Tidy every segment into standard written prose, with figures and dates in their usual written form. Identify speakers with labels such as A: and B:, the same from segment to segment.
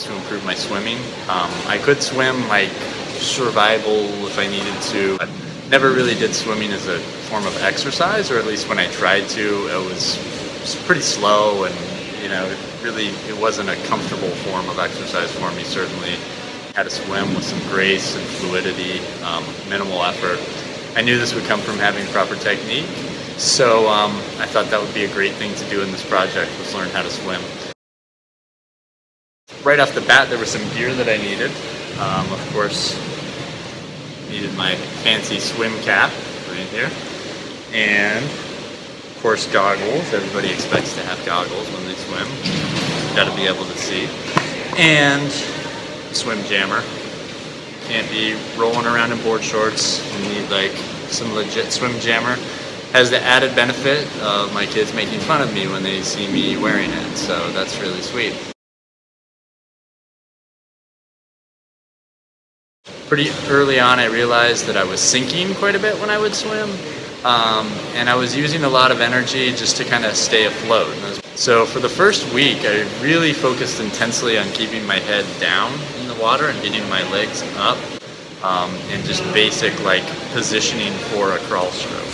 A: to improve my swimming. I could swim like survival if I needed to, but never really did swimming as a form of exercise, or at least when I tried to, it was pretty slow, and it wasn't a comfortable form of exercise for me. Certainly had to swim with some grace and fluidity, minimal effort. I knew this would come from having proper technique, so I thought that would be a great thing to do in this project, was learn how to swim. Right off the bat, there was some gear that I needed. Of course, needed my fancy swim cap right here, and of course goggles. Everybody expects to have goggles when they swim. Got to be able to see. And swim jammer. Can't be rolling around in board shorts. You need like some legit swim jammer. Has the added benefit of my kids making fun of me when they see me wearing it, so that's really sweet. Pretty early on, I realized that I was sinking quite a bit when I would swim, and I was using a lot of energy just to kind of stay afloat. So for the first week, I really focused intensely on keeping my head down in the water and getting my legs up, and just basic like positioning for a crawl stroke.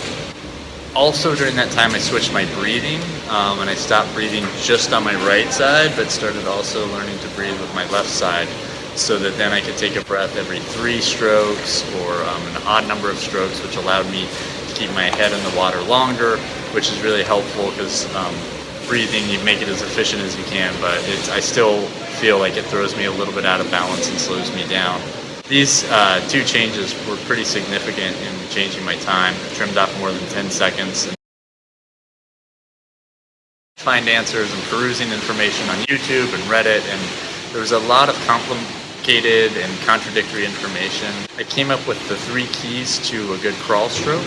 A: Also during that time, I switched my breathing, and I stopped breathing just on my right side, but started also learning to breathe with my left side, so that then I could take a breath every 3 strokes, or an odd number of strokes, which allowed me to keep my head in the water longer, which is really helpful because breathing, you make it as efficient as you can, but I still feel like it throws me a little bit out of balance and slows me down. These 2 changes were pretty significant in changing my time. I trimmed off more than 10 seconds. And find answers and perusing information on YouTube and Reddit, and there was a lot of complicated and contradictory information. I came up with the 3 keys to a good crawl stroke,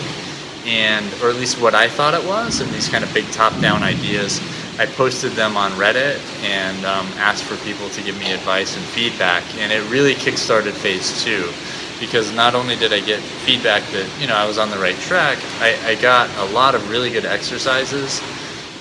A: or at least what I thought it was, and these kind of big top-down ideas. I posted them on Reddit and asked for people to give me advice and feedback, and it really kick-started phase 2, because not only did I get feedback that I was on the right track, I got a lot of really good exercises.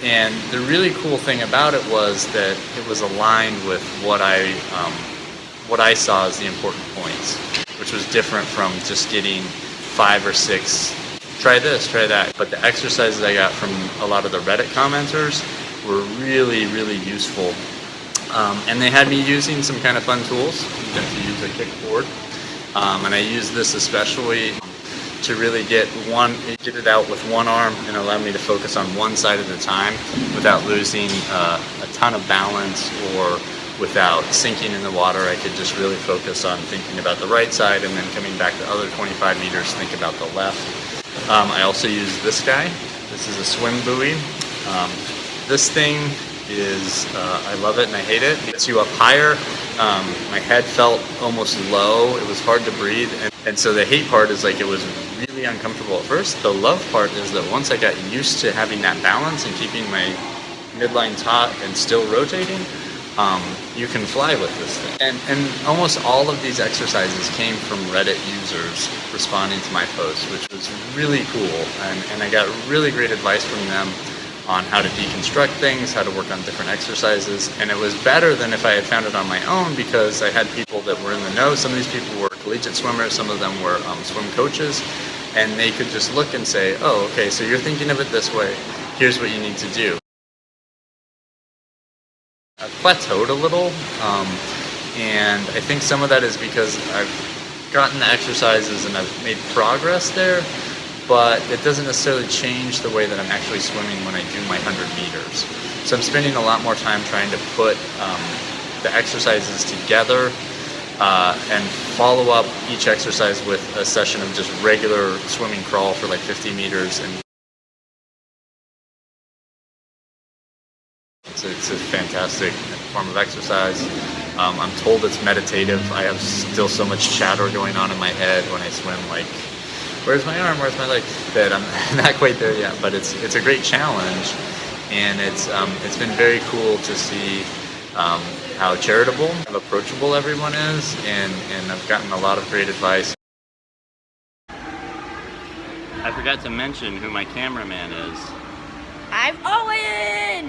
A: And the really cool thing about it was that it was aligned with what I saw as the important points, which was different from just getting 5 or 6, try this, try that. But the exercises I got from a lot of the Reddit commenters were really, really useful. And they had me using some kind of fun tools. You have to use a kickboard. And I used this especially to really get it out with one arm and allow me to focus on one side at a time without losing a ton of balance or without sinking in the water. I could just really focus on thinking about the right side, and then coming back the other 25 meters, think about the left. I also use this guy. This is a swim buoy. This thing is, I love it and I hate it. It gets you up higher. My head felt almost low. It was hard to breathe. And so the hate part is like it was really uncomfortable at first. The love part is that once I got used to having that balance and keeping my midline taut and still rotating, you can fly with this thing. And almost all of these exercises came from Reddit users responding to my posts, which was really cool. And I got really great advice from them on how to deconstruct things, how to work on different exercises. And it was better than if I had found it on my own, because I had people that were in the know. Some of these people were collegiate swimmers, some of them were swim coaches, and they could just look and say, oh, okay, so you're thinking of it this way, here's what you need to do. I've plateaued a little, and I think some of that is because I've gotten the exercises and I've made progress there, but it doesn't necessarily change the way that I'm actually swimming when I do my 100 meters. So I'm spending a lot more time trying to put the exercises together and follow up each exercise with a session of just regular swimming crawl for like 50 meters. And it's a fantastic form of exercise. I'm told it's meditative. I have still so much chatter going on in my head when I swim, like, where's my arm, where's my leg? That I'm not quite there yet, but it's a great challenge, and it's been very cool to see how charitable and approachable everyone is, and I've gotten a lot of great advice. I forgot to mention who my cameraman is.
B: I'm Owen!